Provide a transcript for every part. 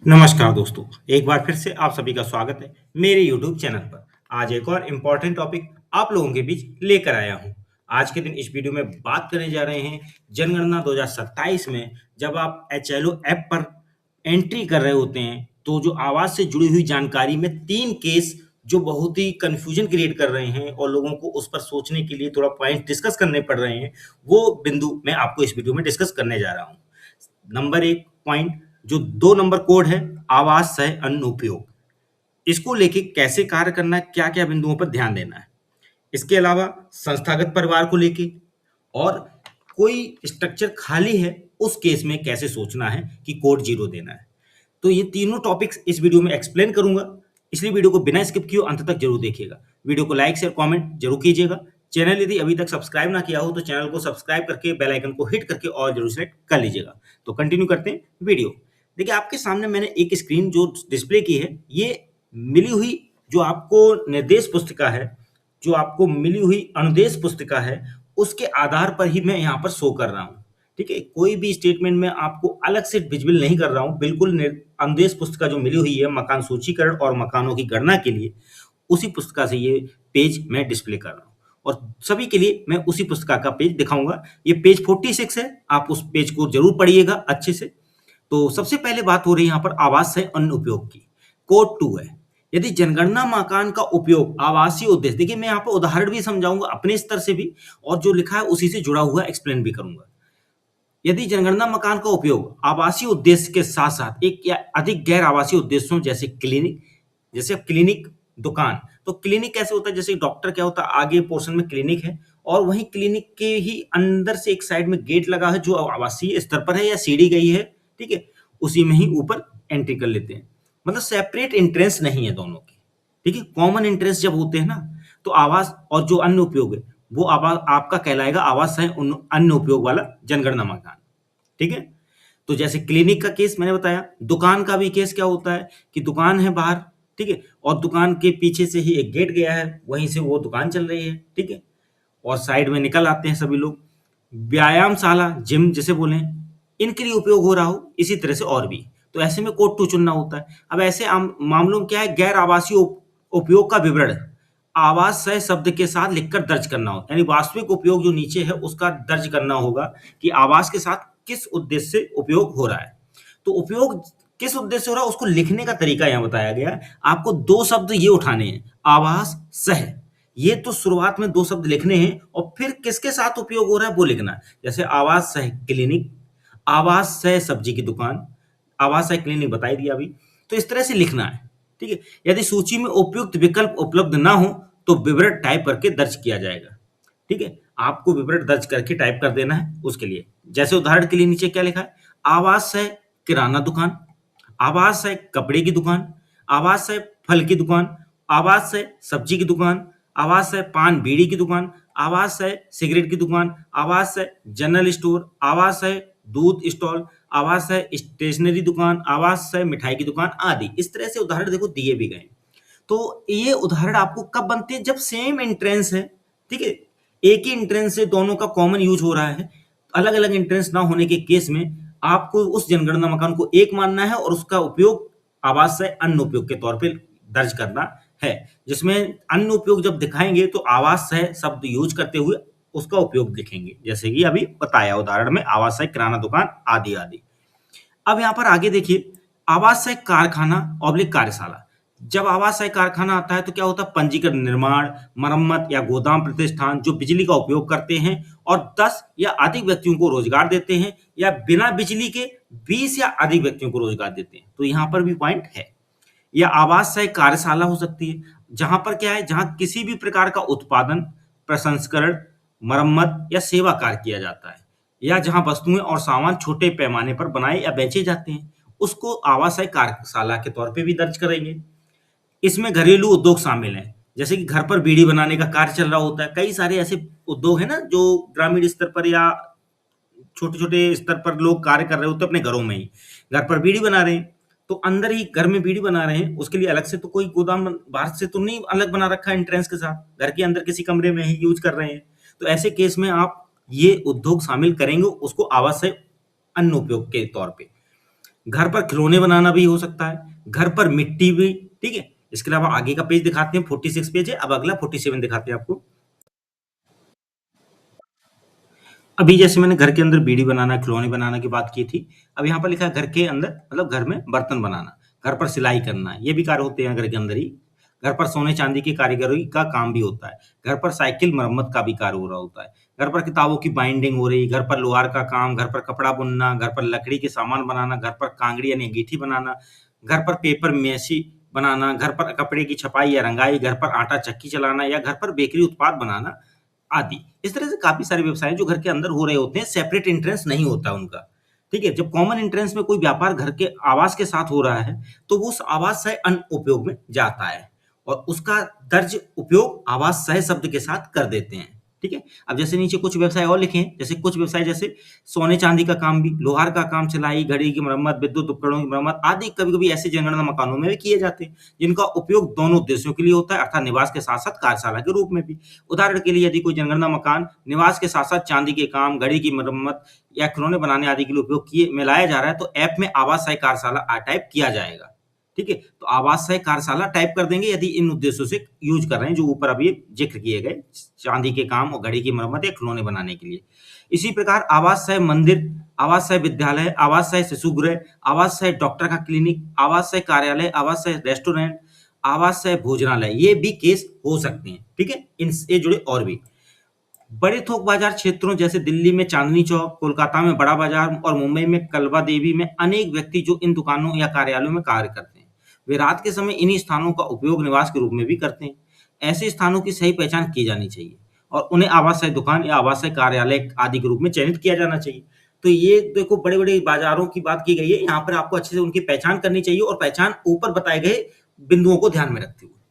नमस्कार दोस्तों, एक बार फिर से आप सभी का स्वागत है मेरे YouTube चैनल पर। आज एक और इम्पोर्टेंट टॉपिक आप लोगों के बीच लेकर आया हूँ। आज के दिन इस वीडियो में बात करने जा रहे हैं जनगणना 2027 में जब आप एचएलओ ऐप पर एंट्री कर रहे होते हैं, तो जो आवाज़ से जुड़ी हुई जानकारी में 3 केस जो बहुत ही कन्फ्यूजन क्रिएट कर रहे हैं और लोगों को उस पर सोचने के लिए थोड़ा पॉइंट डिस्कस करने पड़ रहे हैं, वो बिंदु मैं आपको इस वीडियो में डिस्कस करने जा रहा हूँ। नंबर 1 पॉइंट जो 2 नंबर कोड है आवाज़ सह अन्न उपयोग, इसको लेके कैसे कार्य करना है, क्या-क्या बिंदुओं पर ध्यान देना है। इसके अलावा संस्थागत परिवार को लेके और कोई स्ट्रक्चर खाली है, उस केस में कैसे सोचना है कि कोड 0 देना है। तो ये तीनों टॉपिक्स इस वीडियो में एक्सप्लेन करूँगा, इसलिए वीडियो को बिना स्किप किए अंत तक ज़रूर देखिएगा। वीडियो को लाइक, शेयर, कमेंट ज़रूर कीजिएगा। चैनल यदि अभी तक सब्सक्राइब ना किया हो, तो चैनल को सब्सक्राइब करके बेल आइकन को हिट करके ऑल ज़रूर सेलेक्ट कर लीजिएगा। तो कंटिन्यू करते हैं वीडियो। देखिए, आपके सामने मैंने एक स्क्रीन जो डिस्प्ले की है, ये मिली हुई जो आपको निर्देश पुस्तिका है, जो आपको मिली हुई अनुदेश पुस्तिका है, उसके आधार पर ही मैं यहाँ पर शो कर रहा हूँ। ठीक है? कोई भी स्टेटमेंट में आपको अलग से विज़ुअल नहीं कर रहा हूँ, बिल्कुल अनुदेश पुस्तिका जो मिली हुई है मकान सूचीकरण और मकानों की गणना के लिए, उसी पुस्तिका से ये पेज मैं डिस्प्ले कर रहा हूँ और सभी के लिए मैं उसी पुस्तिका का पेज दिखाऊँगा। ये पेज 46 है, आप उस पेज को ज़रूर पढ़िएगा अच्छे से। तो सबसे पहले बात हो रही है यहाँ पर आवास सह अन्न उपयोग की। कोड 2 है। यदि जनगणना मकान का उपयोग आवासीय उद्देश्य, देखिए मैं यहाँ पर उदाहरण भी समझाऊंगा अपने स्तर से भी और जो लिखा है उसी से जुड़ा हुआ एक्सप्लेन भी करूंगा। यदि जनगणना मकान का उपयोग आवासीय उद्देश्य के साथ साथ एक या अधिक गैर आवासीय उद्देश्यों जैसे क्लिनिक, जैसे क्लिनिक, दुकान, तो क्लिनिक कैसे होता है, जैसे डॉक्टर क्या होता है, आगे पोर्शन में क्लिनिक है और वहीं क्लिनिक के ही अंदर से एक साइड में गेट लगा है जो आवासीय स्तर पर है या सीढ़ी गई है, ठीक है, उसी में ही ऊपर एंट्री कर लेते हैं। मतलब सेपरेट एंट्रेंस नहीं है दोनों की, ठीक है, कॉमन एंट्रेंस जब होते हैं ना, तो आवास और जो अन्य उपयोग है वो आवास आपका कहलाएगा आवास सह अन्य उपयोग वाला जनगणना मकान। ठीक है, तो जैसे क्लिनिक का केस मैंने बताया, दुकान का भी केस क्या होता है कि दुकान है बाहर, ठीक है, और दुकान के पीछे से ही एक गेट गया है, वहीं से वो दुकान चल रही है, ठीक है, और साइड में निकल आते हैं सभी लोग। व्यायामशाला, जिम जिसे बोले, इनके लिए उपयोग हो रहा हो, इसी तरह से और भी। तो ऐसे में कोड 2 चुनना होता है। अब ऐसे मामलों में क्या है, गैर आवासीय उपयोग का विवरण आवास सह शब्द के साथ लिखकर दर्ज करना होता है, यानी वास्तविक उपयोग जो नीचे है उसका दर्ज करना होगा कि आवास के साथ किस उद्देश्य से उपयोग हो रहा है। तो उपयोग किस उद्देश्य से हो रहा है उसको लिखने का तरीका यहाँ बताया गया है। आपको 2 शब्द ये उठाने हैं, आवास सह, ये तो शुरुआत में 2 शब्द लिखने हैं और फिर किसके साथ उपयोग हो रहा है वो लिखना है। जैसे आवास सह क्लिनिक, आवास सह सब्जी की दुकान, आवास सह क्लिनिक बता ही दिया अभी। तो इस तरह से लिखना है, ठीक है। यदि सूची में उपयुक्त विकल्प उपलब्ध ना हो तो विवरण टाइप करके दर्ज किया जाएगा, ठीक है। आपको विवरण दर्ज करके टाइप कर देना है उसके लिए। जैसे उदाहरण के लिए नीचे क्या लिखा है, आवास सह किराना दुकान, आवास है कपड़े की दुकान, आवास है फल की दुकान, आवास है सब्जी की दुकान, आवास है पान बीड़ी की दुकान, आवास है सिगरेट की दुकान, आवास है जनरल स्टोर, आवास है दूध स्टॉल, आवास है स्टेशनरी दुकान, आवास है मिठाई की दुकान आदि। इस तरह से उदाहरण देखो दिए भी गए। तो ये उदाहरण आपको कब बनते हैं, जब सेम एंट्रेंस है, ठीक है, एक ही एंट्रेंस से दोनों का कॉमन यूज हो रहा है। अलग अलग एंट्रेंस ना होने के केस में आपको उस जनगणना मकान को एक मानना है और उसका उपयोग आवास से अन्य उपयोग के तौर पे दर्ज करना है, जिसमें अन्य उपयोग जब दिखाएंगे तो आवास से शब्द यूज करते हुए उसका उपयोग दिखेंगे, जैसे कि अभी बताया उदाहरण में आवास से किराना दुकान आदि आदि। अब यहाँ पर आगे देखिए, आवास कारखाना ऑब्लिक कार्यशाला। जब आवास कारखाना आता है तो क्या होता है, पंजीकृत निर्माण, मरम्मत या गोदाम प्रतिष्ठान जो बिजली का उपयोग करते हैं और 10 या अधिक व्यक्तियों को रोजगार देते हैं या बिना बिजली के 20 या अधिक व्यक्तियों को रोजगार देते हैं। तो यहाँ पर भी पॉइंट है। या आवास कार्यशाला हो सकती है, जहां पर क्या है, जहां किसी भी प्रकार का उत्पादन, प्रसंस्करण, मरम्मत या सेवा कार्य किया जाता है या जहां वस्तुएं और सामान छोटे पैमाने पर बनाए या बेचे जाते हैं, उसको आवासीय कार्यशाला के तौर पे भी दर्ज करेंगे। इसमें घरेलू उद्योग शामिल हैं, जैसे कि घर पर बीड़ी बनाने का कार्य चल रहा होता है। कई सारे ऐसे उद्योग है ना जो ग्रामीण स्तर पर या छोटे छोटे स्तर पर लोग कार्य कर रहे होते हैं अपने घरों में ही। घर पर बीड़ी बना रहे हैं तो अंदर ही घर में बीड़ी बना रहे हैं, उसके लिए अलग से तो कोई गोदाम बाहर से तो नहीं अलग बना रखा है एंट्रेंस के साथ, घर के अंदर किसी कमरे में ही यूज कर रहे हैं। तो ऐसे केस में आप ये उद्योग शामिल करेंगे उसको आवास से अन्य उपयोग के तौर पे। घर पर खिलौने बनाना भी हो सकता है, घर पर मिट्टी भी, ठीक है? इसके अलावा आगे का पेज दिखाते हैं, 46 पेज है, अब अगला 47 दिखाते हैं आपको। अभी जैसे मैंने घर के अंदर बीड़ी बनाना, खिलौने बनाना की बात की थी, अब यहाँ पर लिखा है घर के अंदर मतलब घर में बर्तन बनाना, घर पर सिलाई करना, ये भी कार्य होते हैं घर के अंदर ही। घर पर सोने-चांदी की कारीगरी का काम भी होता है। घर पर साइकिल मरम्मत का भी कार्य हो रहा होता है। घर पर किताबों की बाइंडिंग हो रही, घर पर लोहार का काम, घर पर कपड़ा बुनना, घर पर लकड़ी के सामान बनाना, घर पर कांगड़ी यानी अंगीठी बनाना, घर पर पेपर मेसी बनाना, घर पर कपड़े की छपाई या रंगाई, घर पर आटा चक्की चलाना या घर पर बेकरी उत्पाद बनाना आदि। इस तरह से काफ़ी सारे व्यवसाय हैं जो घर के अंदर हो रहे होते हैं, सेपरेट एंट्रेंस नहीं होता उनका, ठीक है? जब कॉमन एंट्रेंस में कोई व्यापार घर के आवास के साथ हो रहा है, तो वो उस आवास सह अन्य उपयोग में जाता है और उसका दर्ज उपयोग आवास सह शब्द के साथ कर देते हैं, ठीक है? अब जैसे नीचे कुछ व्यवसाय और लिखे हैं, जैसे कुछ व्यवसाय जैसे सोने-चांदी का काम भी, लोहार का काम, सिलाई, घड़ी की मरम्मत, विद्युत उपकरणों की मरम्मत आदि कभी-कभी ऐसे जनगणना मकानों में भी किए जाते हैं, जिनका उपयोग दोनों उद्देश्यों के लिए होता है अर्थात निवास के साथ-साथ कार्यशाला के रूप में भी। उदाहरण के लिए यदि कोई जनगणना मकान निवास के साथ-साथ चांदी के काम, घड़ी की मरम्मत या खिलौने बनाने आदि के लिए उपयोग किए में लाया जा रहा है, तो ऐप में आवास सहायक कार्यशाला टाइप किया जाएगा। ठीक है? तो आवास सहायक कार्यशाला टाइप कर देंगे यदि इन उद्देश्यों से यूज़ कर रहे हैं, जो ऊपर अभी ज़िक्र किए गए, चांदी के काम और घड़ी की मरम्मत या खिलौने बनाने के लिए। इसी प्रकार आवास सह मंदिर, आवास सह विद्यालय, आवास सह शिशुगृह, आवास सह डॉक्टर का क्लिनिक, आवास सह कार्यालय, आवास सह रेस्टोरेंट, आवास सह भोजनालय, ये भी केस हो सकते हैं। ठीक है? इनसे जुड़े और भी। बड़े थोक बाजार क्षेत्रों जैसे दिल्ली में चांदनी चौक, कोलकाता में बड़ा बाजार और मुंबई में कलवा देवी में अनेक व्यक्ति जो इन दुकानों या कार्यालयों में कार्य करते हैं। वे रात के समय इन्हीं स्थानों का उपयोग निवास के रूप में भी करते हैं। ऐसे स्थानों की सही पहचान की जानी चाहिए और उन्हें आवासीय दुकान या आवासीय कार्यालय आदि के रूप में चयनित किया जाना चाहिए। तो ये देखो बड़े-बड़े बाज़ारों की बात की गई है, यहाँ पर आपको अच्छे से उनकी पहचान करनी चाहिए और पहचान ऊपर बताए गए बिंदुओं को ध्यान में रखते हुए।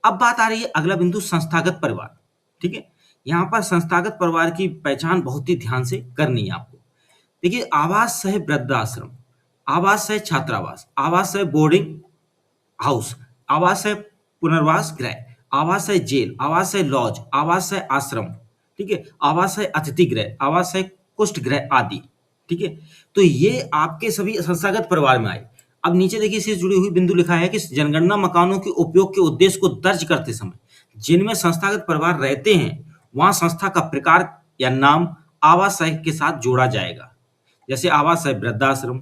अब बात आ रही है अगला बिंदु संस्थागत परिवार, ठीक है? यहाँ पर संस्थागत परिवार की पहचान बहुत ही ध्यान से करनी है आपको। देखिए आवास सह वृद्धाश्रम, आवास सह छात्रावास, आवास सह बोर्डिंग हाउस, आवास है पुनर्वास गृह, आवास है जेल, आवास है लॉज, आवास है आश्रम, ठीक है? आवास है अतिथि गृह, आवास है कुष्ठ गृह आदि, ठीक है? तो ये आपके सभी संस्थागत परिवार में आए। अब नीचे देखिए इससे जुड़ी हुई बिंदु लिखा है कि जनगणना मकानों के उपयोग के उद्देश्य को दर्ज करते समय जिनमें संस्थागत परिवार रहते हैं, वहाँ संस्था का प्रकार या नाम आवास सह के साथ जोड़ा जाएगा। जैसे आवास है वृद्धाश्रम,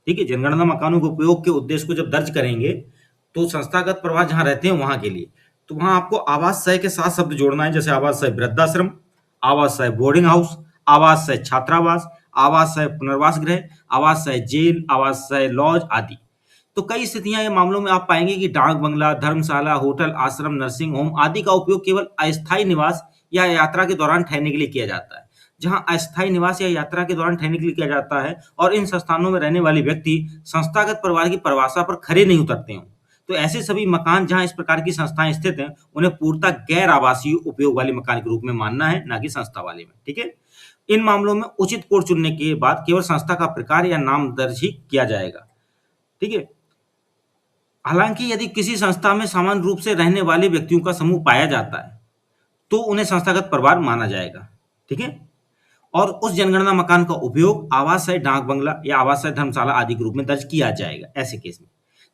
ठीक है? जनगणना मकानों के उपयोग के उद्देश्य को जब दर्ज करेंगे, तो संस्थागत प्रवाह जहाँ रहते हैं वहाँ के लिए, तो वहाँ आपको आवास सह के साथ शब्द जोड़ना है, जैसे आवास सह वृद्धाश्रम, आवास सह बोर्डिंग हाउस, आवास सह छात्रावास, आवास सह पुनर्वास गृह, आवास सह जेल, आवास सह लॉज आदि। तो कई स्थितियां या मामलों में आप पाएंगे कि डाक बंगला, धर्मशाला, होटल, आश्रम, नर्सिंग होम आदि का उपयोग केवल अस्थायी निवास या यात्रा के दौरान ठहरने के लिए किया जाता है। जहाँ अस्थायी निवास या यात्रा के दौरान ठहरने के लिए किया जाता है और इन संस्थानों में रहने वाले व्यक्ति संस्थागत परिवार की परिभाषा पर खरे नहीं उतरते हों, तो ऐसे सभी मकान जहाँ इस प्रकार की संस्थाएं स्थित हैं, उन्हें पूर्णतः गैर आवासीय उपयोग वाले मकान के रूप में मानना है, ना कि संस्था वाले में। ठीक है? इन मामलों में उचित कोड चुनने के बाद केवल संस्था का प्रकार या नाम दर्ज ही किया जाएगा। ठीक है? हालांकि यदि किसी संस्था में समान रूप से रहने वाले व्यक्तियों का समूह पाया जाता है, तो उन्हें संस्थागत परिवार माना जाएगा। ठीक है? और उस जनगणना मकान का उपयोग आवास है डाक बंगला या आवास है धर्मशाला आदि के रूप में दर्ज किया जाएगा ऐसे केस में।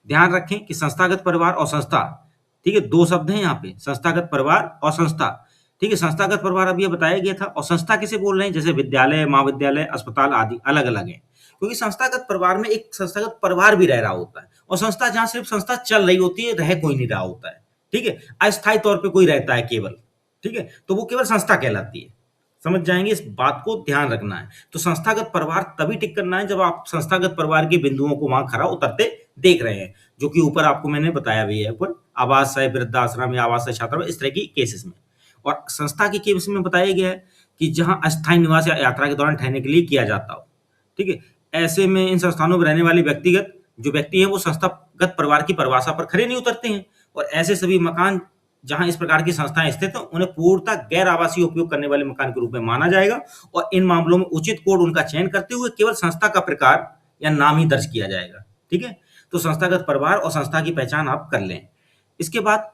ध्यान रखें कि संस्थागत परिवार और संस्था, ठीक है? 2 शब्द हैं यहाँ पे, संस्थागत परिवार और संस्था। ठीक है? संस्थागत परिवार अभी ये बताया गया था और संस्था किसे बोल रहे हैं? जैसे विद्यालय, महाविद्यालय, अस्पताल आदि अलग-अलग हैं। क्योंकि संस्थागत परिवार में एक संस्थागत परिवार भी रह रहा होता है और संस्था जहाँ सिर्फ संस्था चल रही होती है, रह कोई नहीं रहा होता है। ठीक है? अस्थायी तौर पे कोई रहता है केवल, ठीक है? तो वो केवल संस्था कहलाती है। समझ जाएँगे, इस बात को ध्यान रखना है। तो संस्थागत परिवार तभी टिक करना है जब आप संस्थागत परिवार के बिंदुओं को वहाँ खरा उतरते देख रहे हैं, जो कि ऊपर आपको मैंने बताया भी है ऊपर, आवास है वृद्धाश्रम या आवास है छात्रावास, इस तरह की केसेस में। और संस्था के केस में बताया गया है कि जहाँ अस्थायी निवास या यात्रा के दौरान ठहरने के लिए किया जाता हो। ठीक है? ऐसे में इन संस्थानों में रहने वाले व्यक्तिगत जो व्यक्ति हैं, वो संस्थागत परिवार की परिभाषा पर खरे नहीं उतरते हैं और ऐसे सभी मकान जहाँ इस प्रकार की संस्थाएँ स्थित हैं, उन्हें पूर्णतः गैर आवासीय उपयोग करने वाले मकान के रूप में माना जाएगा और इन मामलों में उचित कोड उनका चयन करते हुए केवल संस्था का प्रकार या नाम ही दर्ज किया जाएगा। ठीक है? तो संस्थागत परिवार और संस्था की पहचान आप कर लें। इसके बाद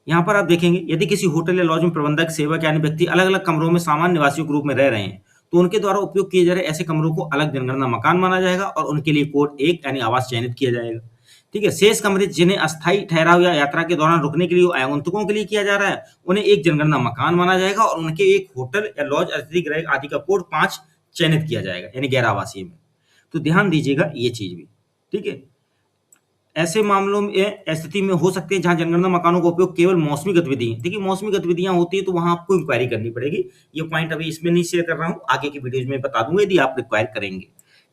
यहाँ पर आप देखेंगे यदि किसी होटल या लॉज में प्रबंधक, सेवक यानी व्यक्ति अलग-अलग कमरों में सामान्य निवासियों के रूप में रह रहे हैं, तो उनके द्वारा उपयोग किए जा रहे ऐसे कमरों को अलग जनगणना मकान माना जाएगा और उनके लिए कोड 1 यानी आवास चयनित किया जाएगा। ठीक है, शेष कमरे जिन्हें अस्थायी ठहराव या यात्रा के दौरान रुकने के लिए आगंतुकों के लिए किया जा रहा है, उन्हें एक जनगणना मकान माना जाएगा और उनके एक होटल या लॉज, अतिथि गृह आदि का कोड 5 चयनित किया जाएगा, यानी गैर आवासीय में। तो ध्यान दीजिएगा ये चीज भी। ठीक है, ऐसे मामलों में स्थिति में हो सकते हैं जहां जनगणना मकानों का उपयोग केवल मौसमी गतिविधि, देखिए मौसमी गतिविधियां होती है तो वहां आपको इंक्वायरी करनी पड़ेगी। ये पॉइंट अभी इसमें नहीं शेयर कर रहा हूं, आगे की वीडियोज में बता दूंगा यदि आप रिक्वायर करेंगे,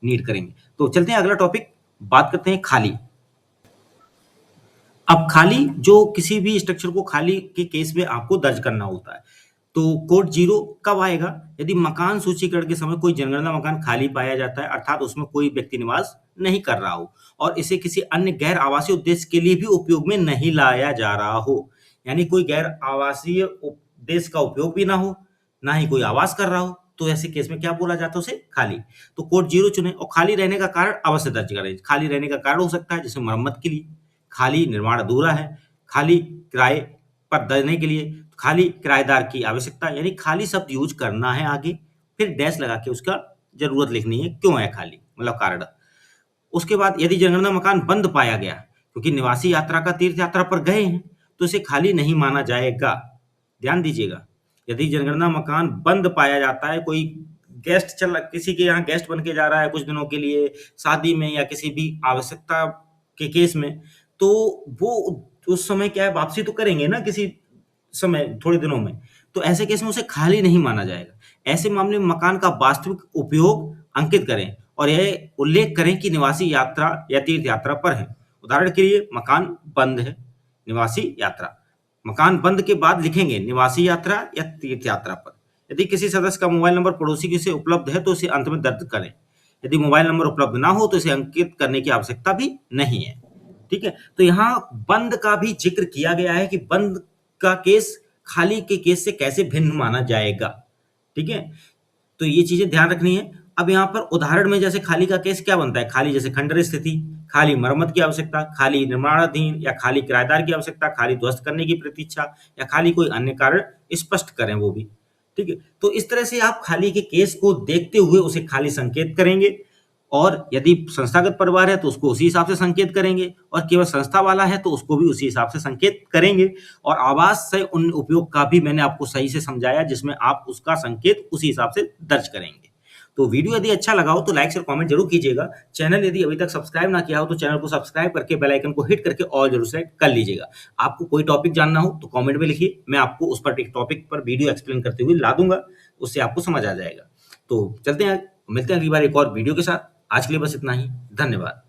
नीड करेंगे। तो चलते हैं अगला टॉपिक, बात करते हैं खाली। अब खाली, जो किसी भी स्ट्रक्चर को खाली के केस में आपको दर्ज करना होता है, तो कोड 0 कब आएगा? यदि मकान सूचीकरण के समय कोई जनगणना मकान खाली पाया जाता है, अर्थात उसमें कोई व्यक्ति निवास नहीं कर रहा हो और इसे किसी अन्य गैर आवासीय उद्देश्य के लिए भी उपयोग में नहीं लाया जा रहा हो, यानी कोई गैर आवासीय उद्देश्य का उपयोग भी ना हो, ना ही कोई आवास कर रहा हो, तो ऐसे केस में क्या बोला जाता है? उसे खाली। तो कोड 0 चुने और खाली रहने का कारण अवश्य दर्ज करें। खाली रहने का कारण हो सकता है जैसे मरम्मत के लिए, खाली निर्माण अधूरा है, खाली किराए पर देने के लिए, खाली किराएदार की आवश्यकता, यानी खाली शब्द यूज करना है आगे, फिर डैश लगा के उसका जरूरत लिखनी है, क्यों है खाली, मतलब कारण। उसके बाद यदि जनगणना मकान बंद पाया गया क्योंकि निवासी यात्रा का तीर्थ यात्रा पर गए हैं, तो इसे खाली नहीं माना जाएगा। ध्यान दीजिएगा, यदि जनगणना मकान बंद पाया जाता है, कोई गेस्ट किसी के यहाँ गेस्ट बन के जा रहा है कुछ दिनों के लिए, शादी में या किसी भी आवश्यकता के केस में, तो वो उस समय क्या है, वापसी तो करेंगे ना किसी समय, थोड़े दिनों में, तो ऐसे केस में उसे खाली नहीं माना जाएगा। ऐसे मामले में मकान का वास्तविक उपयोग अंकित करें और यह उल्लेख करें कि निवासी यात्रा या तीर्थ यात्रा पर है। उदाहरण के लिए मकान बंद है, निवासी यात्रा, मकान बंद के बाद लिखेंगे निवासी यात्रा या तीर्थ यात्रा पर। यदि किसी सदस्य का मोबाइल नंबर पड़ोसी की से उपलब्ध है तो इसे अंत में दर्ज करें। यदि मोबाइल नंबर उपलब्ध ना हो तो इसे अंकित करने की आवश्यकता भी नहीं है। ठीक है, तो यहाँ बंद का भी जिक्र किया गया है कि बंद का केस खाली के केस से कैसे भिन्न माना जाएगा। ठीक है, तो ये चीजें ध्यान रखनी है। अब यहाँ पर उदाहरण में जैसे खाली का केस क्या बनता है, खाली जैसे खंडर स्थिति, खाली मरम्मत की आवश्यकता, खाली निर्माणाधीन या खाली किराएदार की आवश्यकता, खाली ध्वस्त करने की प्रतीक्षा या खाली कोई अन्य कारण स्पष्ट करें वो भी। ठीक है, तो इस तरह से आप खाली के केस को देखते हुए उसे खाली संकेत करेंगे और यदि संस्थागत परिवार है तो उसको उसी हिसाब से संकेत करेंगे और केवल संस्था वाला है तो उसको भी उसी हिसाब से संकेत करेंगे। और आवास से उन उपयोग का भी मैंने आपको सही से समझाया जिसमें आप उसका संकेत उसी हिसाब से दर्ज करेंगे। तो वीडियो यदि अच्छा लगा हो तो लाइक और कमेंट जरूर कीजिएगा। चैनल यदि अभी तक सब्सक्राइब ना किया हो तो चैनल को सब्सक्राइब करके बेल आइकन को हिट करके ऑल जरूर सेलेक्ट कर लीजिएगा। आपको कोई टॉपिक जानना हो तो कमेंट में लिखिए, मैं आपको उस पर टॉपिक पर वीडियो एक्सप्लेन करते हुए ला दूंगा, उससे आपको समझ आ जाएगा। तो चलते हैं, मिलते हैं अगली बार एक और वीडियो के साथ। आज के लिए बस इतना ही, धन्यवाद।